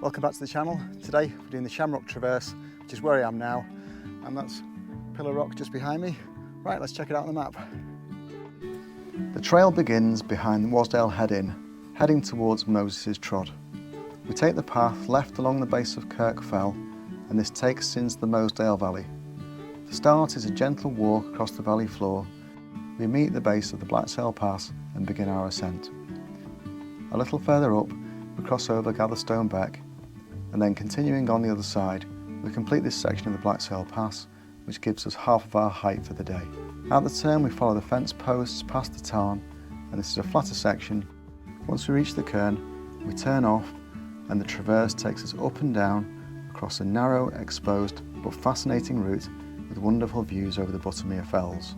Welcome back to the channel. Today we're doing the Shamrock Traverse, which is where I am now, and that's Pillar Rock just behind me. Right, let's check it out on the map. The trail begins behind the Wasdale Head Inn, heading towards Moses Trod. We take the path left along the base of Kirk Fell, and this takes us into the Mosedale Valley. The start is a gentle walk across the valley floor. We meet the base of the Wasdale Pass and begin our ascent. A little further up, we cross over Gatherstone Beck, and then continuing on the other side, we complete this section of the Wasdale Pass, which gives us half of our height for the day. At the turn, we follow the fence posts past the tarn, and this is a flatter section. Once we reach the Cairn, we turn off, and the traverse takes us up and down across a narrow, exposed but fascinating route with wonderful views over the Buttermere Fells.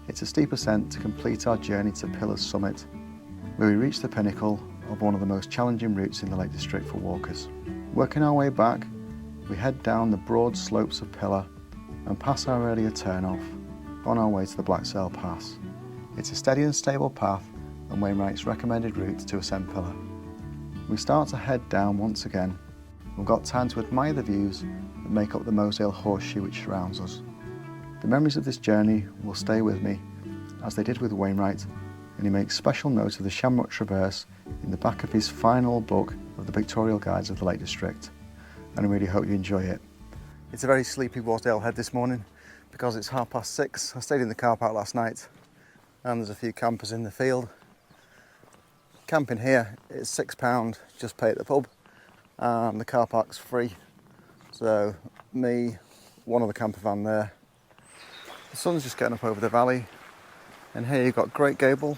It's a steep ascent to complete our journey to Pillar's summit, where we reach the pinnacle of one of the most challenging routes in the Lake District for walkers. Working our way back, we head down the broad slopes of Pillar and pass our earlier turn-off on our way to the Wasdale Pass. It's a steady and stable path and Wainwright's recommended route to ascend Pillar. We start to head down once again. We've got time to admire the views that make up the Mosedale Horseshoe which surrounds us. The memories of this journey will stay with me, as they did with Wainwright, and he makes special note of the Shamrock Traverse in the back of his final book of the Pictorial Guides of the Lake District, and I really hope you enjoy it. It's a very sleepy Wasdale Head this morning because it's 6:30. I stayed in the car park last night and there's a few campers in the field. Camping here is £6, just pay at the pub, and the car park's free. So me, one other camper van there. The sun's just getting up over the valley, and here you've got Great Gable,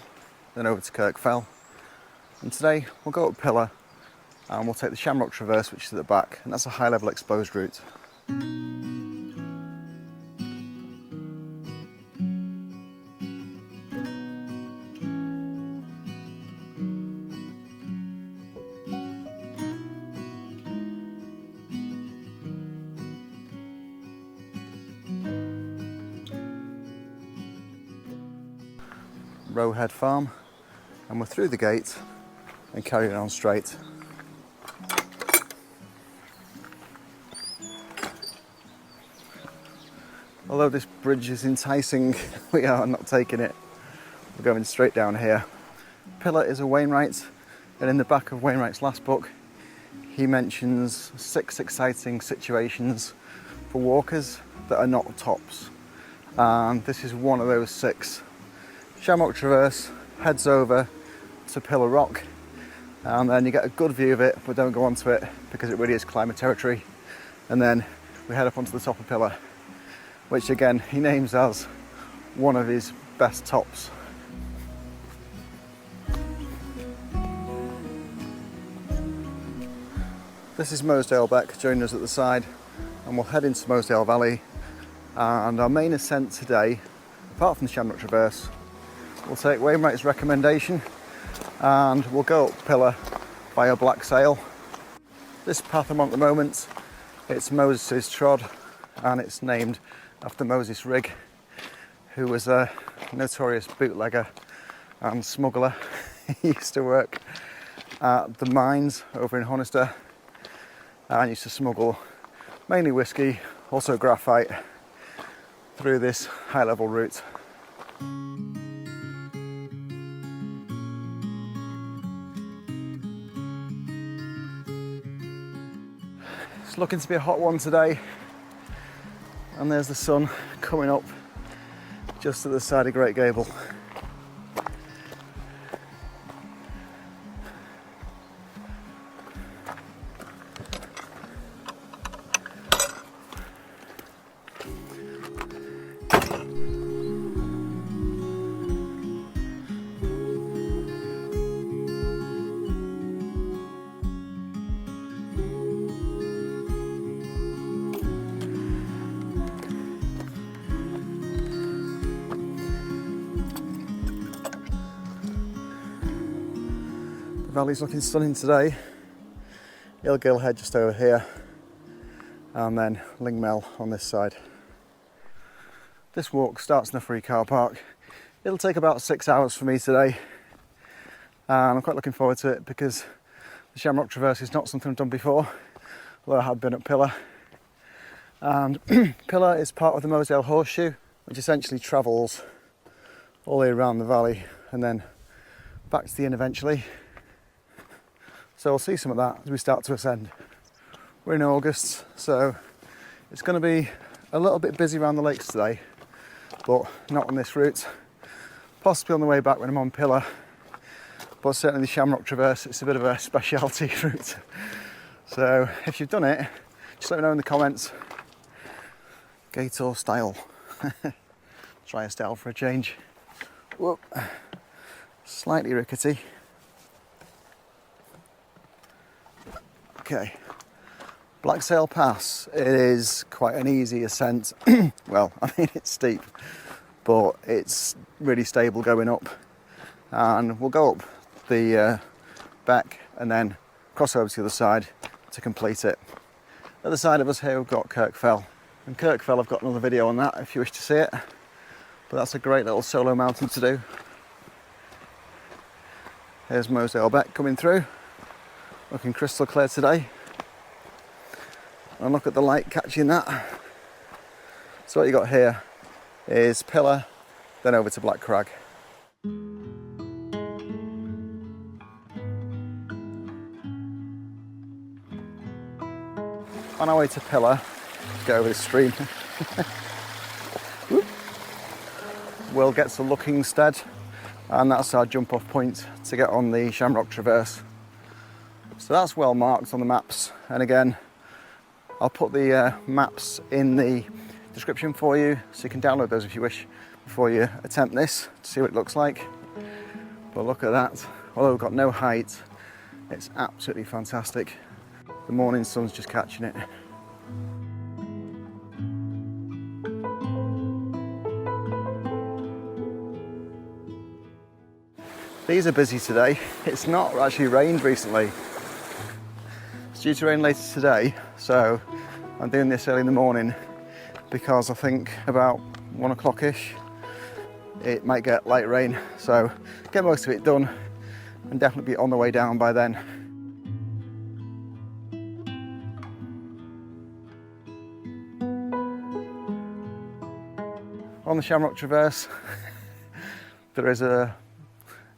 then over to Kirk Fell. And today we'll go up Pillar and we'll take the Shamrock Traverse, which is at the back, and that's a high level exposed route. Rowhead Farm, and we're through the gate and carrying on straight. Although this bridge is enticing, we are not taking it. We're going straight down here. Pillar is a Wainwright, and in the back of Wainwright's last book, he mentions 6 exciting situations for walkers that are not tops. And this is one of those 6. Shamrock Traverse heads over to Pillar Rock, and then you get a good view of it, but don't go onto it because it really is climber territory. And then we head up onto the top of Pillar, which again he names as one of his best tops. This is Mosedale Beck joining us at the side, and we'll head into Mosedale Valley. And our main ascent today, apart from the Shamrock Traverse, we'll take Wainwright's recommendation and we'll go up Pillar via Black Sail. This path I'm on at the moment, it's Moses Trod, and it's named after Moses Rigg, who was a notorious bootlegger and smuggler. He used to work at the mines over in Honister and used to smuggle mainly whiskey, also graphite, through this high level route. It's looking to be a hot one today, and there's the sun coming up just at the side of Great Gable. The valley's looking stunning today. Wasdale Head just over here, and then Lingmel on this side. This walk starts in the free car park. It'll take about 6 hours for me today, and I'm quite looking forward to it because The Shamrock Traverse is not something I've done before, although I have been at Pillar. And Pillar is part of the Mosedale Horseshoe, which essentially travels all the way around the valley and then back to the inn eventually. So we'll see some of that as we start to ascend. We're in August, so it's going to be a little bit busy around the lakes today, but not on this route. Possibly on the way back when I'm on Pillar, but certainly the Shamrock Traverse, it's a bit of a specialty route. So if you've done it, just let me know in the comments. Gate or style. Try a style for a change. Whoop. Slightly rickety. Okay. Blacksail Pass. It is quite an easy ascent. Well, I mean, it's steep, but it's really stable going up. And we'll go up the Beck and then cross over to the other side to complete it. At the side of us here, we've got Kirk Fell. And Kirk Fell, I've got another video on that if you wish to see it. But that's a great little solo mountain to do. Here's Mosedale Beck coming through. Looking crystal clear today. And look at the light catching that. So what you got here is Pillar, then over to Black Crag. On our way to Pillar, let's go over the stream. We'll get to Looking Stead, and that's our jump off point to get on the Shamrock Traverse. So that's well marked on the maps, and again, I'll put the maps in the description for you, so you can download those if you wish before you attempt this to see what it looks like. But look at that, although we've got no height, it's absolutely fantastic. The morning sun's just catching it. These are busy today. It's not actually rained recently. It's due to rain later today, so I'm doing this early in the morning because I think about 1 o'clock-ish it might get light rain, so get most of it done and definitely be on the way down by then. On the Shamrock Traverse, there is a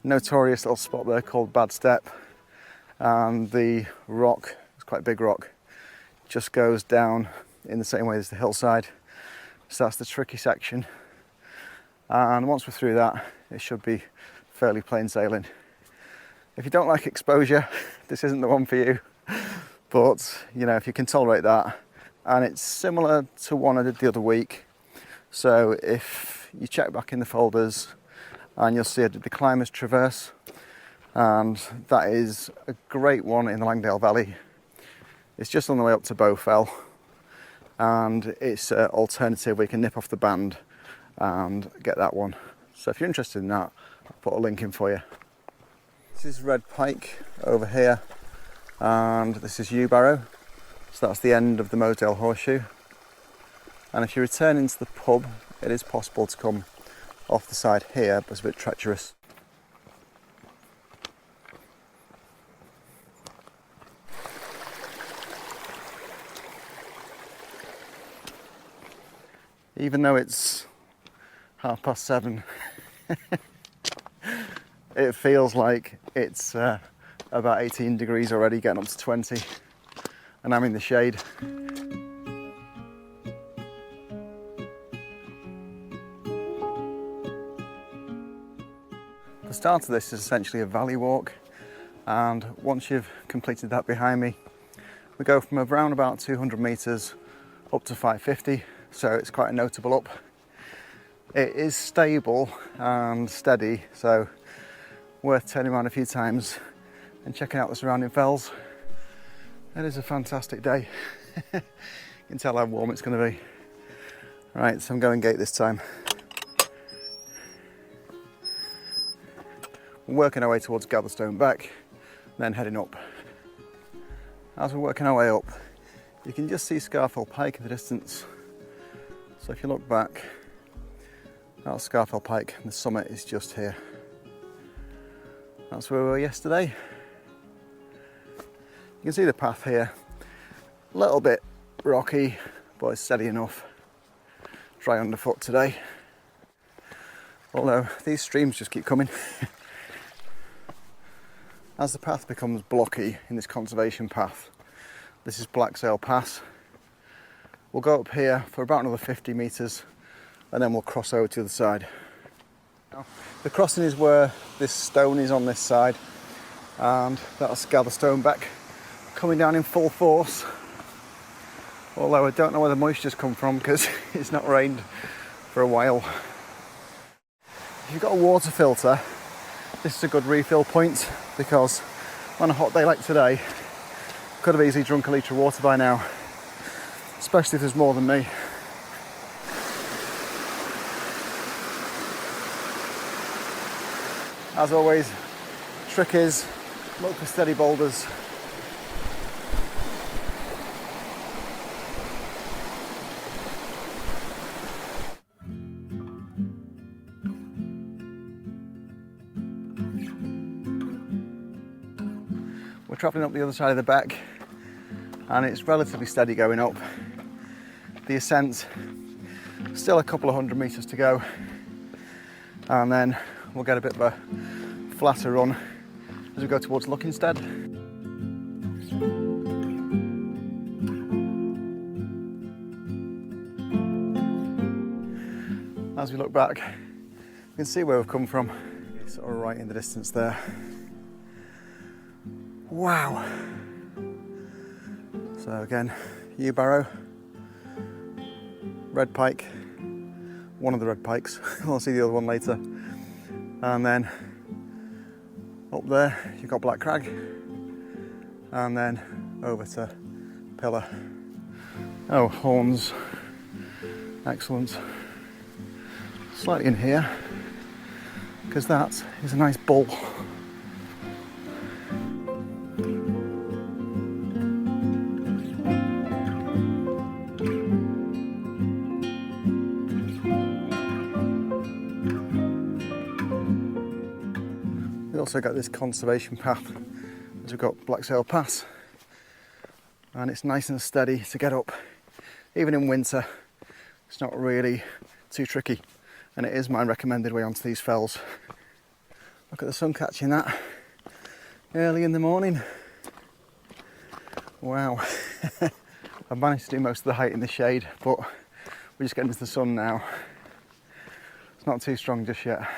notorious little spot there called Bad Step, and the rock, it's quite a big rock, just goes down in the same way as the hillside. So that's the tricky section. And once we're through that, it should be fairly plain sailing. If you don't like exposure, this isn't the one for you. But, you know, if you can tolerate that, and it's similar to one I did the other week. So if you check back in the folders, and you'll see I did the Climbers Traverse, and that is a great one in the Langdale Valley. It's just on the way up to Bow Fell, and it's an alternative where you can nip off the band and get that one. So if you're interested in that, I'll put a link in for you. This is Red Pike over here, and this is Yew Barrow. So that's the end of the Mosedale Horseshoe. And if you return into the pub, it is possible to come off the side here, but it's a bit treacherous. Even though it's 7:30, it feels like it's about 18 degrees already, getting up to 20, and I'm in the shade. The start of this is essentially a valley walk, and once you've completed that behind me, we go from around about 200 metres up to 550, so it's quite a notable up. It is stable and steady, so worth turning around a few times and checking out the surrounding fells. It is a fantastic day. You can tell how warm it's going to be. Right, so I'm going gate this time. We're working our way towards Gatherstone Beck, then heading up. As we're working our way up, you can just see Scarfell Pike in the distance. So if you look back, that's Scarfell Pike, and the summit is just here. That's where we were yesterday. can see the path here, a little bit rocky, but it's steady enough. Dry underfoot today. Although these streams just keep coming. As the path becomes blocky in this conservation path, this is Blacksail Pass. We'll go up here for about another 50 metres and then we'll cross over to the other side. The crossing is where this stone is on this side, and that's Gatherstone Beck coming down in full force. Although I don't know where the moisture's come from because it's not rained for a while. If you've got a water filter, this is a good refill point, because on a hot day like today, could have easily drunk a litre of water by now, especially if there's more than me. As always, trick is look for steady boulders. We're travelling up the other side of the beck and it's relatively steady going up. The ascent, still a couple of 100 metres to go, and then we'll get a bit of a flatter run as we go towards Stead. As we look back, you can see where we've come from. It's sort of right in the distance there. Wow! So again, yew barrow, red pike, one of the red pikes, we'll see the other one later. And then up there you've got black crag, and then over to pillar. Oh, horns, excellent. Slightly in here, because that is a nice bull. We've also got this conservation path as we've got Blacksail Pass, and it's nice and steady to get up. Even in winter, it's not really too tricky, and it is my recommended way onto these fells. Look at the sun catching that early in the morning. Wow. I've managed to do most of the height in the shade, but we're just getting into the sun now. It's not too strong just yet.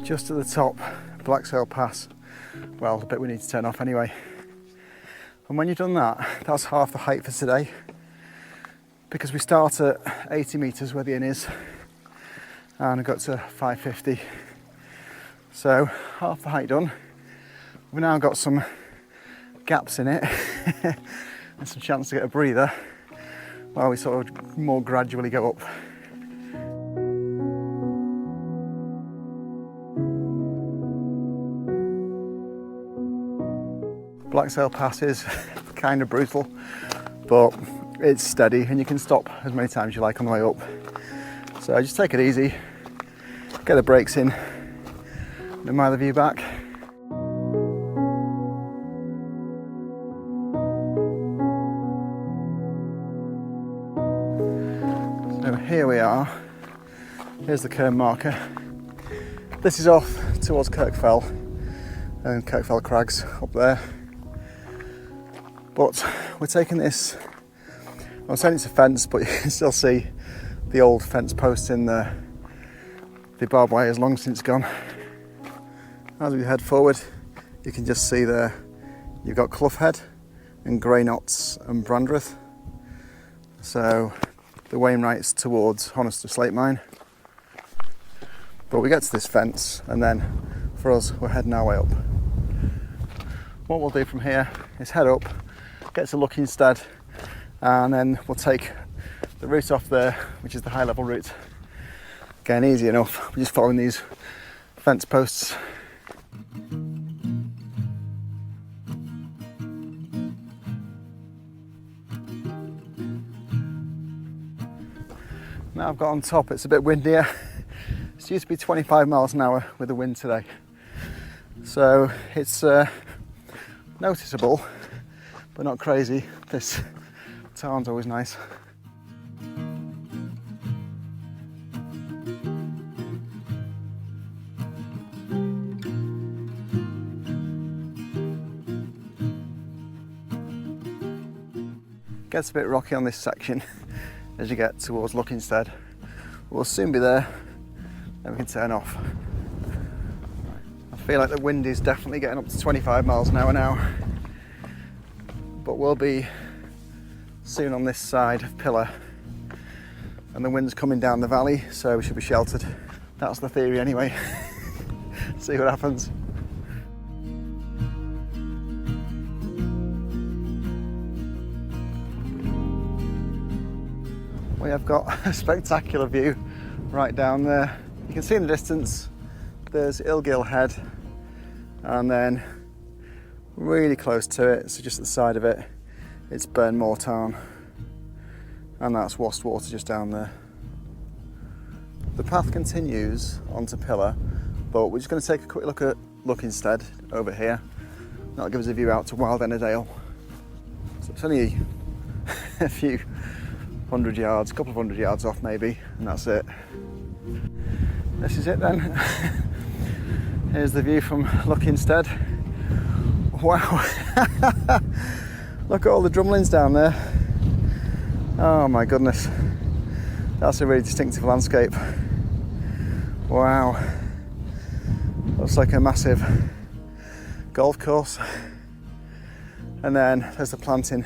Just at the top, Blacksail Pass. Well, the bit we need to turn off anyway. And when you've done that, that's half the height for today, because we start at 80 metres where the inn is, and I got to 550. So half the height done. We've now got some gaps in it and some chance to get a breather while we sort of more gradually go up. Blacksail Pass is kind of brutal, but it's steady and you can stop as many times as you like on the way up. So just take it easy, get the brakes in, and admire the view back. So here we are, here's the Cairn marker. This is off towards Kirk Fell and Kirk Fell Crags up there. But we're taking this, I'm saying it's a fence, but you can still see the old fence posts in there. The barbed wire is long since gone. As we head forward, you can just see there, you've got Clough Head and Grey Knots and Brandreth. So the Wainwrights towards Honister slate mine. But we get to this fence, and then for us, we're heading our way up. What we'll do from here is head up, get to Stead, and then we'll take the route off there, which is the high level route. Again, easy enough, we're just following these fence posts. Now I've got on top, it's a bit windier, used to be 25 miles an hour with the wind today. So it's noticeable, but not crazy. This tarn's always nice. Gets a bit rocky on this section as you get towards Stead. We'll soon be there, then we can turn off. I feel like the wind is definitely getting up to 25 miles an hour now, but we'll be soon on this side of Pillar, and the wind's coming down the valley, so we should be sheltered. That's the theory anyway. See what happens. We have got a spectacular view right down there. You can see in the distance there's Wasdale Head, and then really close to it, so just at the side of it, it's Burnmore Tarn, and that's Wastwater just down there. The path continues onto Pillar, but we're just going to take a quick look at Stead over here. That'll give us a view out to Wasdale. So it's only a few hundred yards, a couple of hundred yards off maybe, and that's it. This is it then. Here's the view from Stead. Wow. Look at all the drumlins down there. Oh my goodness. That's a really distinctive landscape. Wow. Looks like a massive golf course. And then there's the planting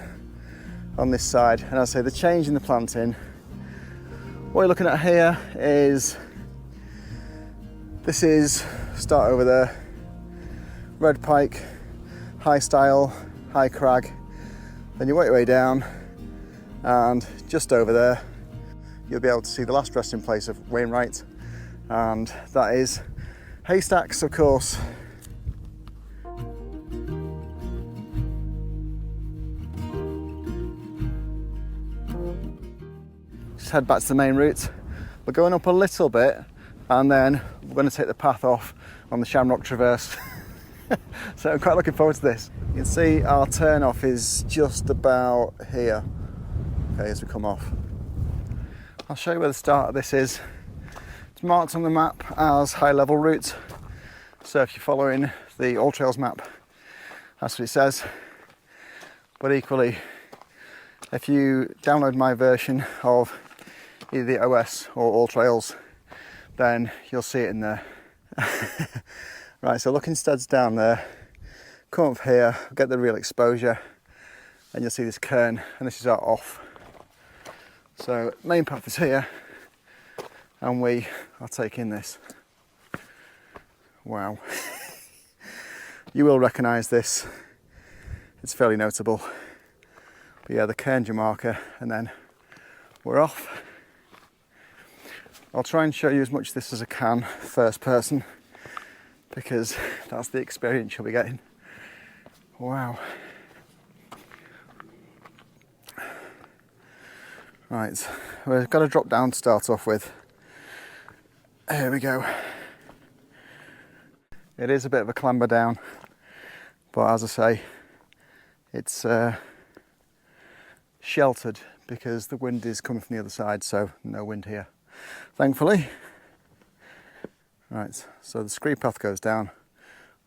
on this side, and I'll say the change in the planting, what you're looking at here is, this is, start over there, red pike, high style, high crag, then you work your way down, and just over there you'll be able to see the last resting place of Wainwright, and that is haystacks, of course. Just head back to the main route. We're going up a little bit, and then we're going to take the path off on the Shamrock Traverse. So I'm quite looking forward to this. You can see our turn off is just about here, okay, as we come off. I'll show you where the start of this is. It's marked on the map as high level route, so if you're following the All Trails map, that's what it says. But equally, if you download my version of either the OS or All Trails, then you'll see it in there. Right, so Stead's down there. Come up here, get the real exposure, and you'll see this cairn, and this is our off. So main path is here, and we are taking this. Wow. You will recognise this. It's fairly notable. But yeah, the cairn's your marker, and then we're off. I'll try and show you as much of this as I can, first person, because that's the experience you'll be getting. Wow. Right, we've got to drop down to start off with. Here we go. It is a bit of a clamber down, but as I say, it's sheltered because the wind is coming from the other side, so no wind here, thankfully. Right, so the scree path goes down.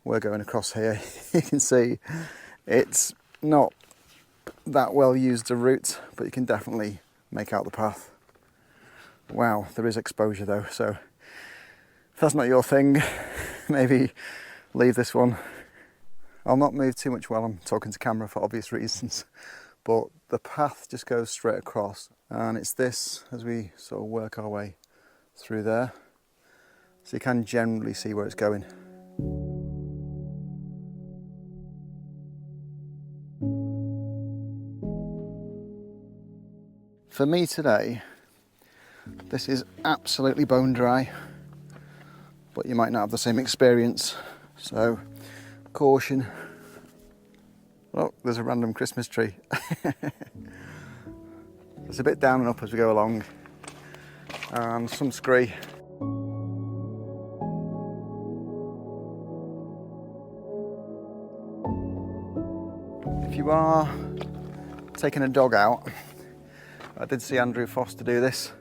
We're going across here. You can see it's not that well used a route, but you can definitely make out the path. Wow, there is exposure though, so if that's not your thing, maybe leave this one. I'll not move too much while I'm talking to camera for obvious reasons, but the path just goes straight across, and it's this as we sort of work our way through there, so you can generally see where it's going. For me today, this is absolutely bone dry, but you might not have the same experience, so caution. Oh, there's a random Christmas tree. It's a bit down and up as we go along, and some scree. you are taking a dog out, I did see Andrew Foster do this,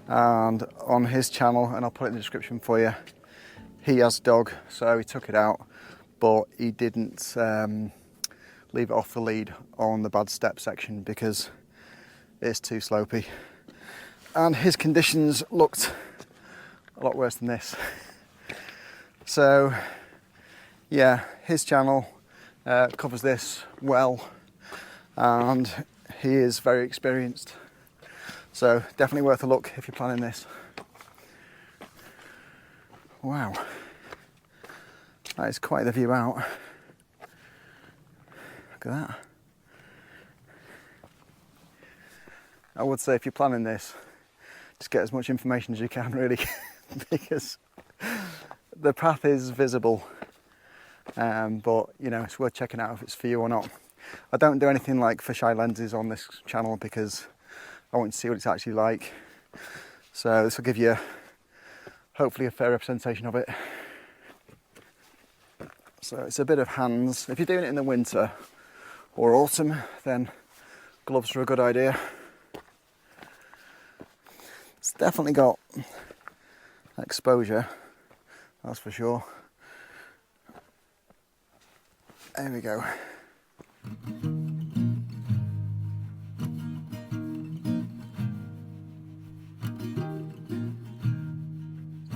and on his channel, and I'll put it in the description for you, he has a dog, so he took it out, but he didn't leave it off the lead on the bad step section because it's too slopey. And his conditions looked a lot worse than this. So yeah, his channel covers this well, and he is very experienced. So definitely worth a look if you're planning this. Wow, that is quite the view out. Look at that. I would say if you're planning this, just get as much information as you can really, because the path is visible, but you know, it's worth checking out if it's for you or not. I don't do anything like fisheye lenses on this channel because I want to see what it's actually like. So this will give you hopefully a fair representation of it. So it's a bit of hands. If you're doing it in the winter or autumn, then gloves are a good idea. It's definitely got exposure, that's for sure. There we go.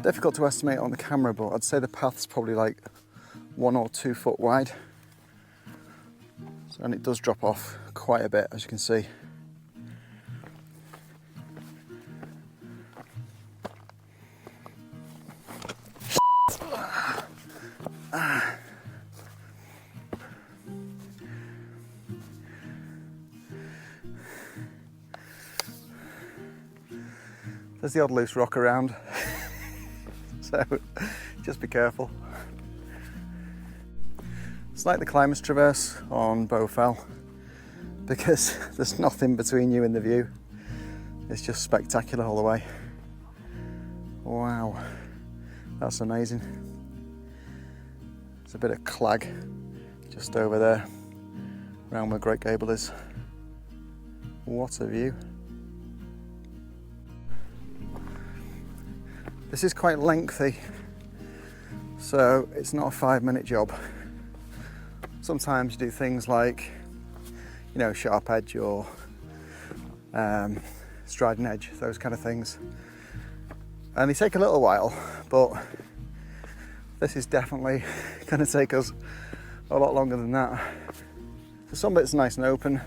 Difficult to estimate on the camera, but I'd say the path's probably like 1 or 2 foot wide. So, and it does drop off quite a bit, as you can see. There's the odd loose rock around, so just be careful. It's like the Climbers Traverse on Bow Fell, because there's nothing between you and the view. It's just spectacular all the way. Wow, that's amazing. There's a bit of clag just over there, around where Great Gable is. What a view. This is quite lengthy, so it's not a 5-minute job. Sometimes you do things like, you know, sharp edge or striding edge, those kind of things. And they take a little while, but this is definitely going to take us a lot longer than that. So some bits are nice and open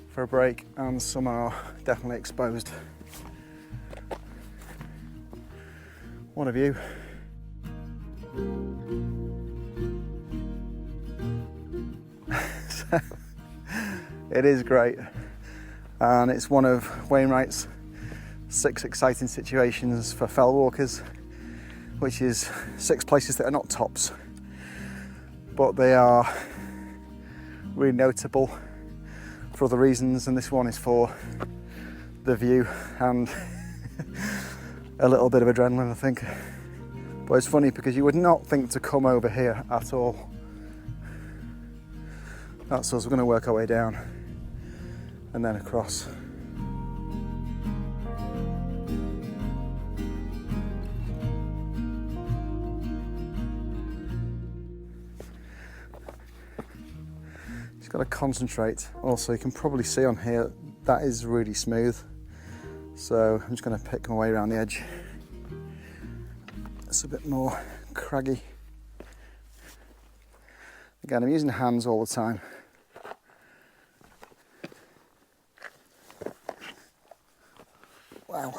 for a break, and some are definitely exposed. What a view. So, it is great, and it's one of Wainwright's 6 exciting situations for fell walkers, which is 6 places that are not tops, but they are really notable for other reasons, and this one is for the view and a little bit of adrenaline, I think. But it's funny because you would not think to come over here at all. That's us. We're going to work our way down and then across. Just got to concentrate. Also, you can probably see on here that is really smooth. So I'm just going to pick my way around the edge. It's a bit more craggy. Again, I'm using hands all the time. Wow.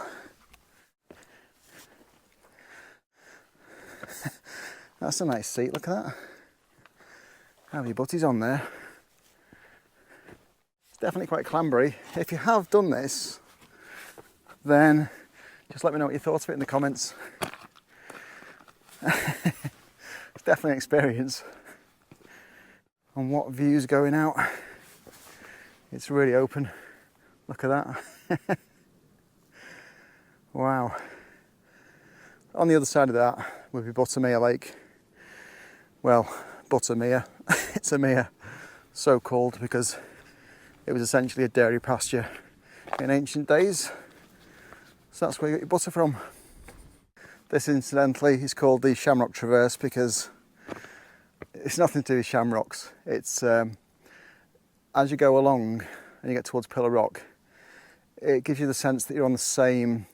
That's a nice seat, look at that. Have your butties on there. It's definitely quite clambery. If you have done this, then just let me know what you thought of it in the comments. It's definitely an experience. And what views going out. It's really open. Look at that. Wow. On the other side of that would be Buttermere Lake. Well, Buttermere. It's a mere. So called because it was essentially a dairy pasture in ancient days. So that's where you get your butter from. This incidentally is called the Shamrock Traverse because it's nothing to do with shamrocks. It's as you go along and you get towards Pillar Rock, it gives you the sense that you're on the same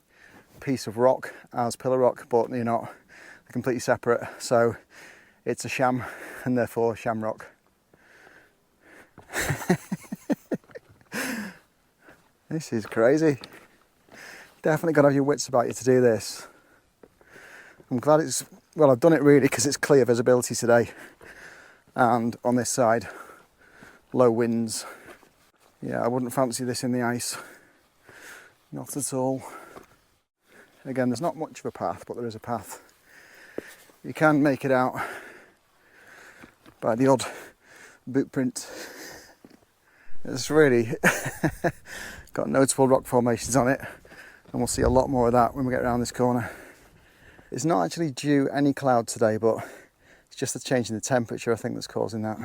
piece of rock as Pillar Rock, but you're not. They're completely separate. So it's a sham and therefore shamrock. This is crazy. Definitely got to have your wits about you to do this. I'm glad it's, well, I've done it really because it's clear visibility today. And on this side, low winds. Yeah, I wouldn't fancy this in the ice. Not at all. Again, there's not much of a path, but there is a path. You can make it out by the odd boot print. It's really got notable rock formations on it, and we'll see a lot more of that when we get around this corner. It's not actually due any cloud today, but it's just the change in the temperature I think that's causing that.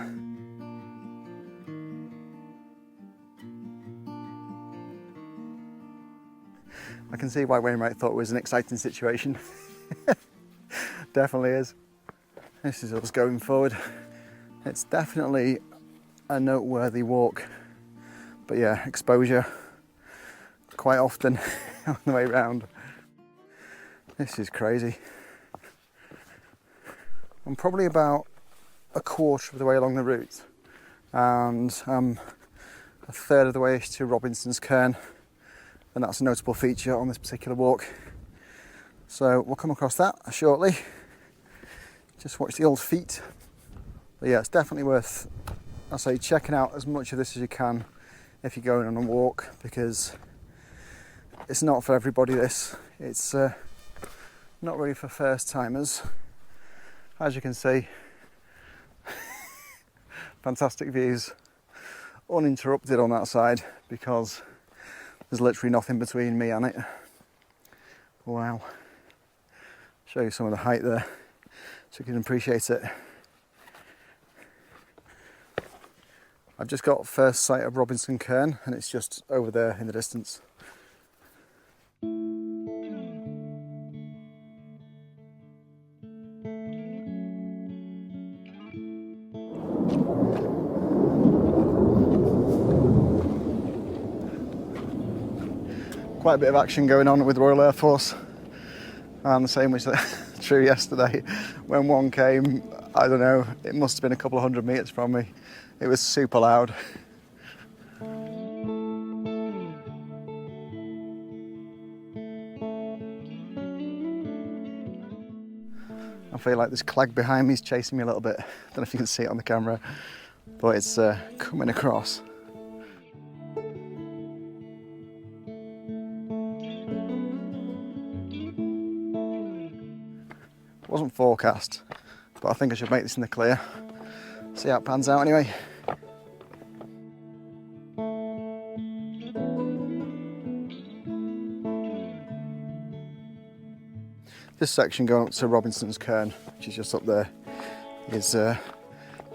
I can see why Wainwright thought it was an exciting situation. Definitely is. This is us going forward. It's definitely a noteworthy walk, but yeah, exposure quite often on the way round. This is crazy. I'm probably about a quarter of the way along the route, and I'm a third of the way to Robinson's Cairn, and that's a notable feature on this particular walk. So we'll come across that shortly. Just watch the old feet. But yeah, it's definitely worth, I say, checking out as much of this as you can if you're going on a walk, because it's not for everybody this. It's not really for first timers. As you can see, fantastic views, uninterrupted on that side because there's literally nothing between me and it. Wow. Show you some of the height there so you can appreciate it. I've just got first sight of Robinson Cairn and it's just over there in the distance. Quite a bit of action going on with the Royal Air Force, and the same was true yesterday. When one came, I don't know, it must have been a couple of 100 metres from me. It was super loud. I feel like this clag behind me is chasing me a little bit. I don't know if you can see it on the camera, but it's coming across. Wasn't forecast, but I think I should make this in the clear. See how it pans out anyway. This section going up to Robinson's Cairn, which is just up there, is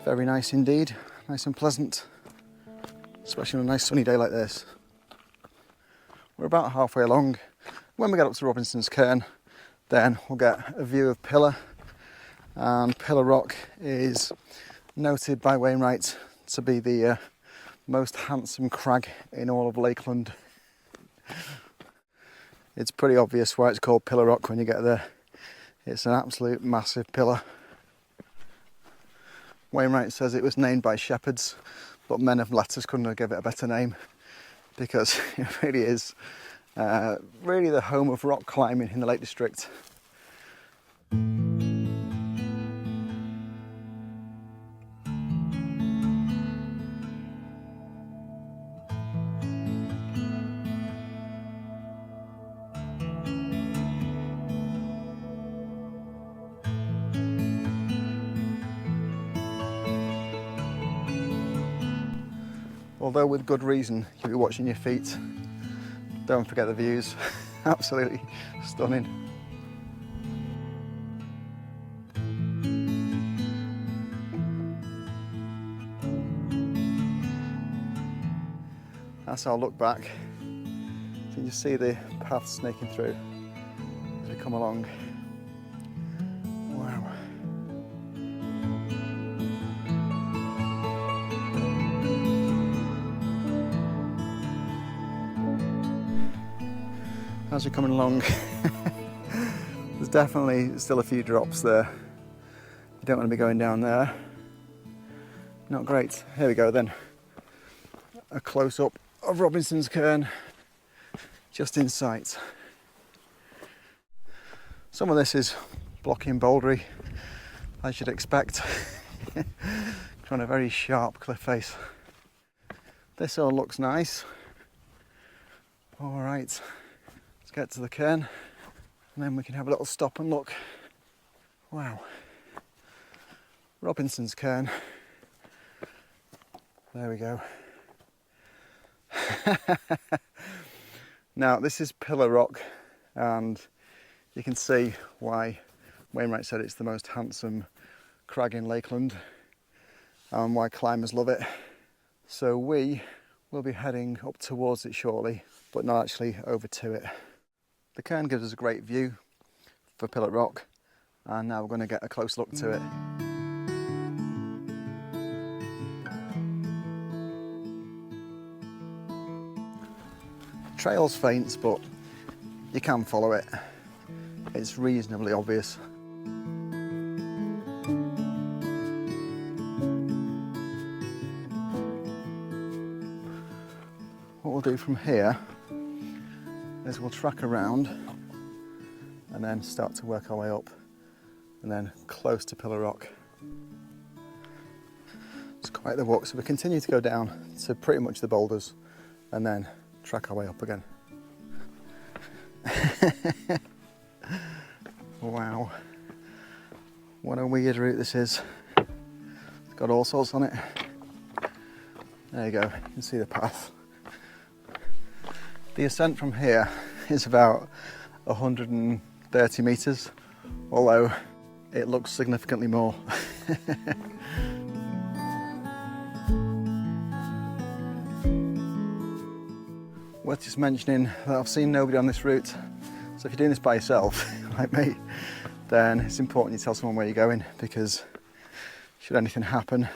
very nice indeed. Nice and pleasant, especially on a nice sunny day like this. We're about halfway along. When we get up to Robinson's Cairn, then we'll get a view of Pillar, and Pillar Rock is noted by Wainwright to be the most handsome crag in all of Lakeland. It's pretty obvious why it's called Pillar Rock when you get there. It's an absolute massive pillar. Wainwright says it was named by shepherds, but men of letters couldn't have given it a better name, because it really is really the home of rock climbing in the Lake District. Although with good reason you'll be watching your feet. Don't forget the views. Absolutely stunning. That's our look back. You can just see the path snaking through as we come along. Wow. As we're coming along, there's definitely still a few drops there. You don't want to be going down there. Not great. Here we go then. A close-up of Robinson's Cairn, just in sight. Some of this is blocky and bouldery, as you'd expect, on a very sharp cliff face. This all looks nice. All right. Let's get to the cairn and then we can have a little stop and look. Wow. Robinson's Cairn. There we go. Now this is pillar rock and you can see why Wainwright said it's the most handsome crag in Lakeland and why climbers love it. So we will be heading up towards it shortly, but not actually over to it. The cairn gives us a great view for Pillar Rock, and now we're going to get a close look to it. The trail's faint, but you can follow it. It's reasonably obvious. What we'll do from here is we'll track around and then start to work our way up and then close to Pillar Rock. It's quite the walk, so we continue to go down to pretty much the boulders and then track our way up again. Wow, what a weird route this is. It's got all sorts on it. There you go, you can see the path. The ascent from here is about 130 metres, although it looks significantly more. Worth just mentioning that I've seen nobody on this route, so if you're doing this by yourself, like me, then it's important you tell someone where you're going, because should anything happen, you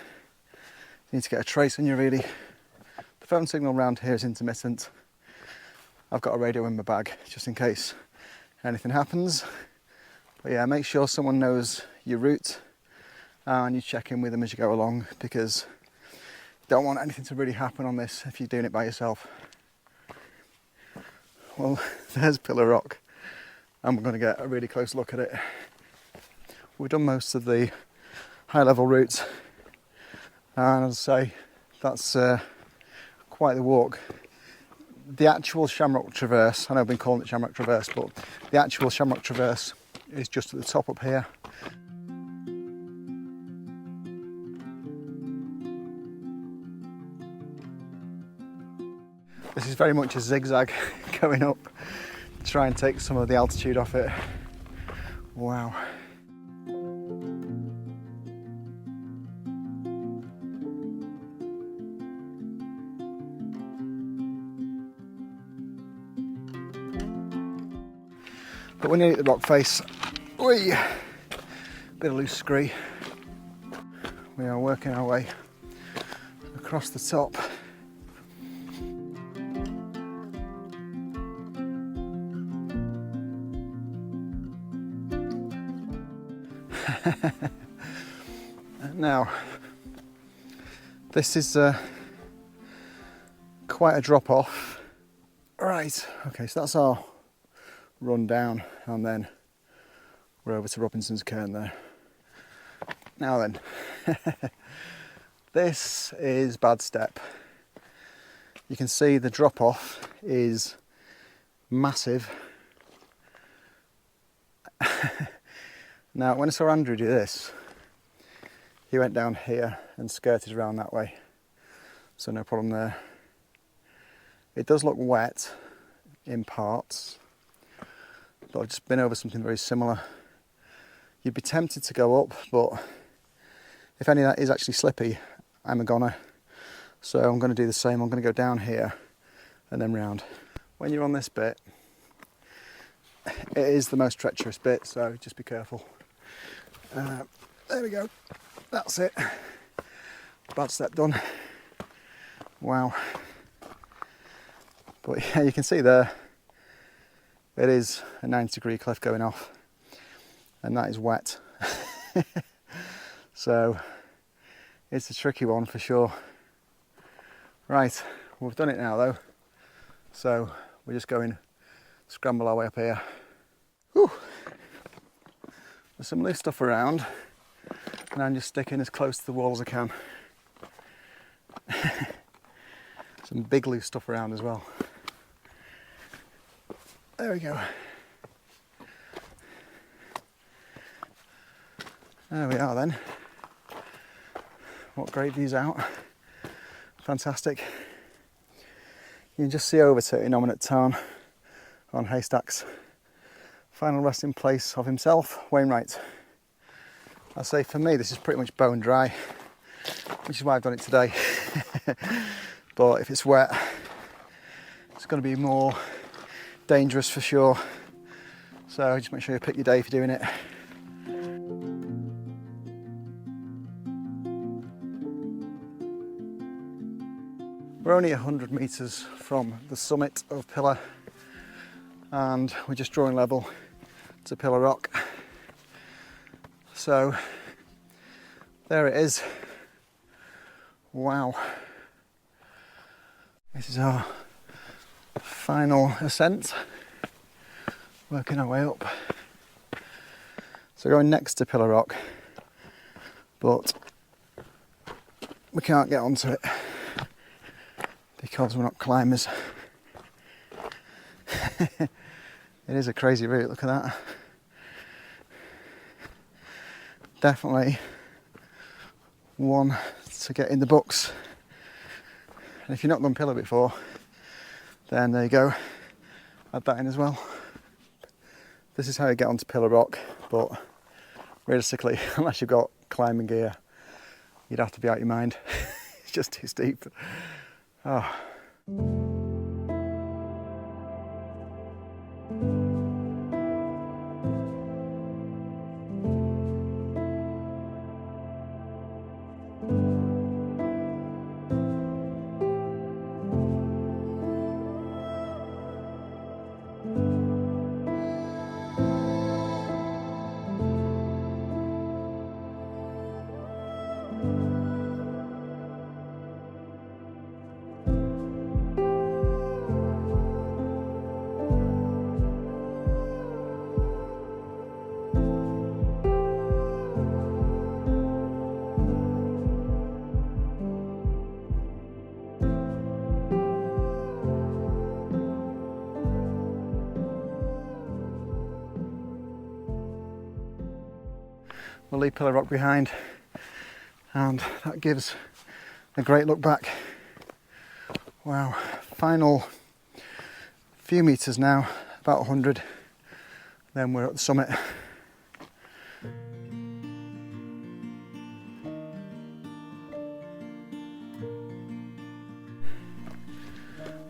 need to get a trace on you really. The phone signal around here is intermittent. I've got a radio in my bag just in case anything happens. But yeah, make sure someone knows your route and you check in with them as you go along, because you don't want anything to really happen on this if you're doing it by yourself. Well, there's Pillar Rock and we're going to get a really close look at it. We've done most of the high level routes, and as I say, that's quite the walk. The actual Shamrock Traverse, I know I've been calling it Shamrock Traverse, but the actual Shamrock Traverse is just at the top up here. This is very much a zigzag going up to try and take some of the altitude off it. Wow. But we're nearly at the rock face. Whee! Bit of loose scree. We are working our way across the top. Now, this is quite a drop off. Right, okay, so that's our run down, and then we're over to Robinson's Cairn there. Now then, this is bad step. You can see the drop off is massive. Now, when I saw Andrew do this, he went down here and skirted around that way, so no problem there. It does look wet in parts, but I've just been over something very similar. You'd be tempted to go up, but if any of that is actually slippy, I'm a goner. So I'm going to do the same. I'm going to go down here and then round. When you're on this bit, it is the most treacherous bit, so just be careful. There we go, that's it. Bad step done. Wow. But yeah, you can see there, it is a 90-degree cliff going off, and that is wet. So it's a tricky one for sure. Right, we've done it now though, so we're just going to scramble our way up here. Whew. There's some loose stuff around, and I'm just sticking as close to the wall as I can. Some big loose stuff around as well. There we go. There we are then. What great views out. Fantastic. You can just see over to innominate town on Haystacks. Final resting place of himself, Wainwright. I say for me this is pretty much bone dry, which is why I've done it today. But if it's wet, it's going to be more dangerous for sure. So just make sure you pick your day for doing it. We're only 100 metres from the summit of Pillar, and we're just drawing level to Pillar Rock. So there it is. Wow. This is our final ascent, working our way up. So going next to Pillar Rock, but we can't get onto it because we're not climbers. It is a crazy route, look at that. Definitely one to get in the books. And if you've not done Pillar before, then there you go, add that in as well. This is how you get onto Pillar Rock, but realistically, unless you've got climbing gear, you'd have to be out your mind. It's just too steep. Oh. We'll leave Pillar Rock behind, and that gives a great look back. Wow, final few metres now, about 100, then we're at the summit.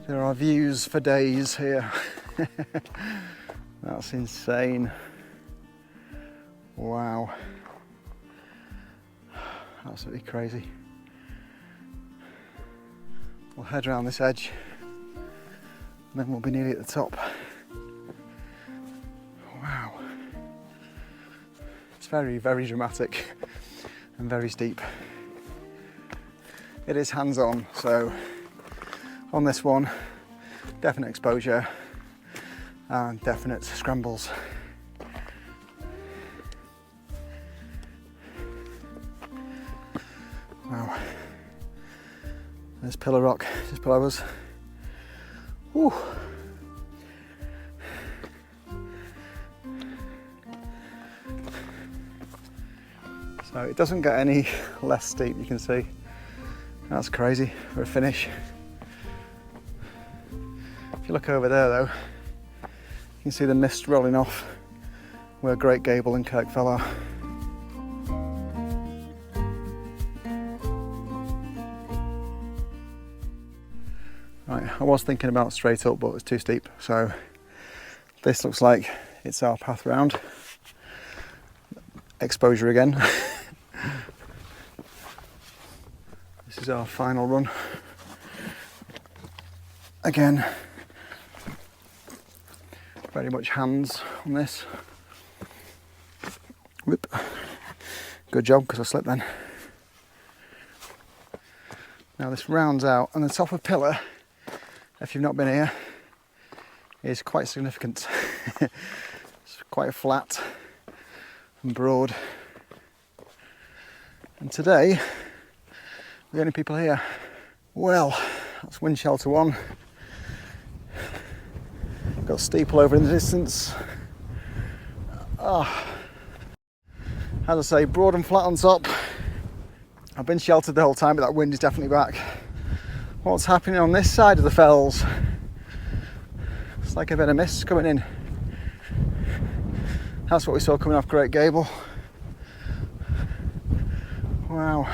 There are views for days here. That's insane. Wow. Absolutely crazy. We'll head around this edge and then we'll be nearly at the top. Wow. It's very, very dramatic and very steep. It is hands-on, so on this one, definite exposure and definite scrambles. Wow. There's Pillar Rock just below us. Whew. So it doesn't get any less steep, you can see. That's crazy for a finish. If you look over there though, you can see the mist rolling off where Great Gable and Kirk Fell are. Right, I was thinking about straight up, but it's too steep. So this looks like it's our path round. Exposure again. This is our final run. Again, very much hands on this. Whoop. Good job, because I slipped then. Now this rounds out, and the top of pillar, if you've not been here, is quite significant. It's quite flat and broad. And today, we're the only people here. Well, that's wind shelter 1. Got steeple over in the distance. Oh. As I say, broad and flat on top. I've been sheltered the whole time, but that wind is definitely back. What's happening on this side of the fells? It's like a bit of mist coming in. That's what we saw coming off Great Gable. Wow.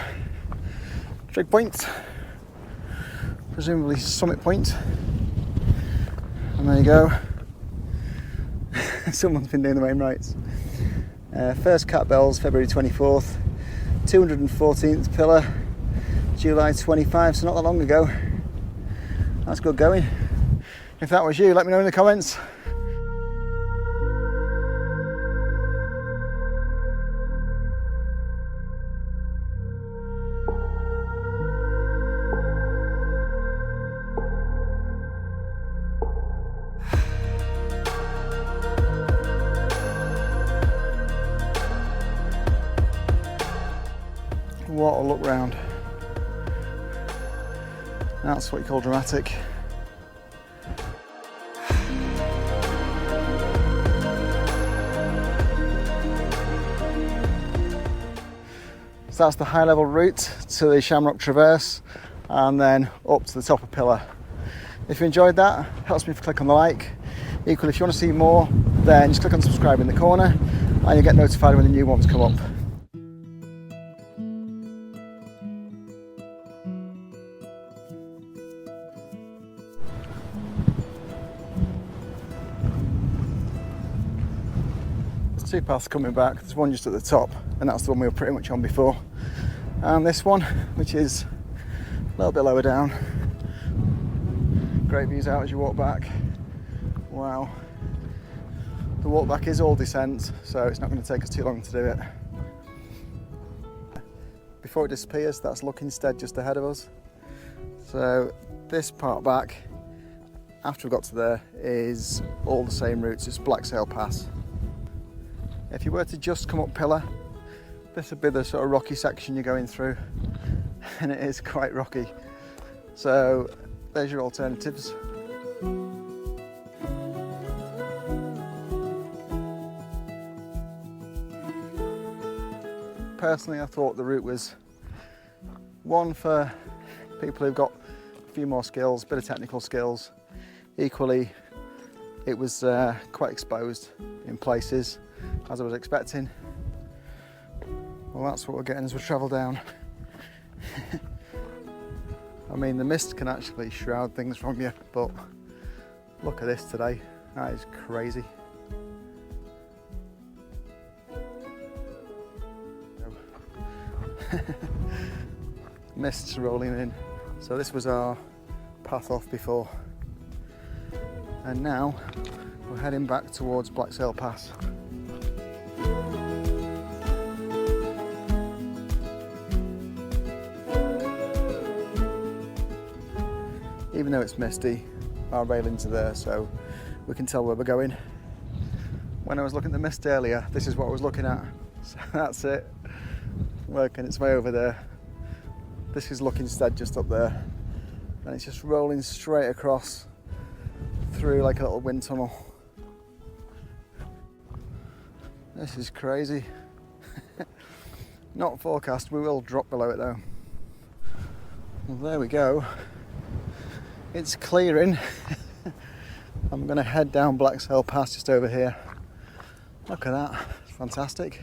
Trig point. Presumably summit point. And there you go. Someone's been doing the Wainwrights. First cat bells, February 24th. 214th pillar, July 25, so not that long ago. That's good going. If that was you, let me know in the comments. What a look round. That's what you call dramatic. So that's the high level route to the Shamrock Traverse and then up to the top of pillar. If you enjoyed that, it helps me if you click on the like. Equally, if you want to see more, then just click on subscribe in the corner and you'll get notified when the new ones come up. Two paths coming back. There's one just at the top, and that's the one we were pretty much on before. And this one, which is a little bit lower down. Great views out as you walk back. Wow. The walk back is all descent, so it's not going to take us too long to do it. Before it disappears, that's Stead just ahead of us. So this part back, after we got to there, is all the same routes. It's Blacksail Pass. If you were to just come up pillar, this would be the sort of rocky section you're going through, and it is quite rocky. So there's your alternatives. Personally, I thought the route was one for people who've got a few more skills, a bit of technical skills. Equally, it was quite exposed in places, as I was expecting. Well, that's what we're getting as we travel down. I mean, the mist can actually shroud things from you, but look at this today. That is crazy. Mists rolling in. So this was our path off before. And now we're heading back towards Blacksail Pass. Even though it's misty, our railings are there, so we can tell where we're going. When I was looking at the mist earlier, this is what I was looking at. So that's it, working its way over there. This is Stead just up there, and it's just rolling straight across through like a little wind tunnel. This is crazy. Not forecast, we will drop below it though. Well, there we go. It's clearing. I'm going to head down Blacksail Pass just over here. Look at that, it's fantastic.